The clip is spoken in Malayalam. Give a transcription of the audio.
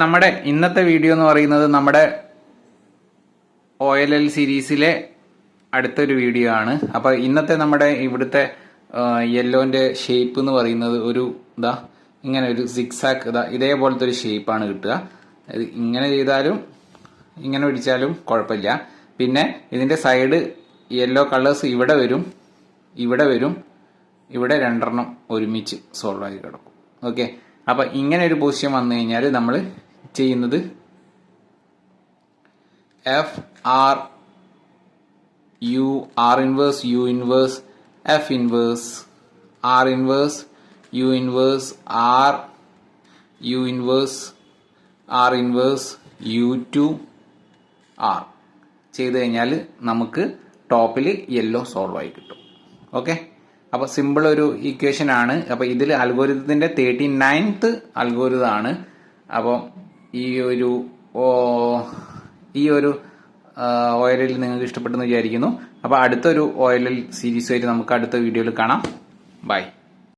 നമ്മുടെ ഇന്നത്തെ വീഡിയോ എന്ന് പറയുന്നത് നമ്മുടെ OLL സീരീസിലെ അടുത്തൊരു വീഡിയോ ആണ്. അപ്പോൾ ഇന്നത്തെ നമ്മുടെ ഇവിടുത്തെ യെല്ലോന്റെ ഷേപ്പ് എന്ന് പറയുന്നത് ഒരു ഇങ്ങനെ ഒരു സിക്സാക്ക് ഇതേപോലത്തെ ഒരു ഷേപ്പാണ് കിട്ടുക. ഇങ്ങനെ ചെയ്താലും ഇങ്ങനെ പിടിച്ചാലും കുഴപ്പമില്ല. പിന്നെ ഇതിന്റെ സൈഡ് യെല്ലോ കളേഴ്സ് ഇവിടെ വരും, ഇവിടെ വരും, ഇവിടെ രണ്ടെണ്ണം ഒരുമിച്ച് സോൾവ് ആയി കിടക്കും. ഓക്കെ, അപ്പൊ ഇങ്ങനെ ഒരു പൊസിഷൻ വന്നു കഴിഞ്ഞാൽ നമ്മൾ ചെയ്യുന്നത് FR U R inverse U inverse F inverse R inverse U inverse R U inverse R inverse U2 R ചെയ്ത് കഴിഞ്ഞാൽ നമുക്ക് ടോപ്പിൽ യെല്ലോ സോൾവ് ആയി കിട്ടും. ഓക്കെ, അപ്പോൾ സിമ്പിൾ ഒരു ഇക്വേഷൻ ആണ്. അപ്പോൾ ഇതിൽ അൽഗോരിതത്തിന്റെ 39th അൽഗോരിതം ആണ്. അപ്പോൾ ഈ ഒരു OLL നിങ്ങൾക്ക് ഇഷ്ടപ്പെട്ടെന്ന് വിചാരിക്കുന്നു. അപ്പോൾ അടുത്തൊരു OLL സീരീസുമായിട്ട് നമുക്ക് അടുത്ത വീഡിയോയിൽ കാണാം. ബൈ.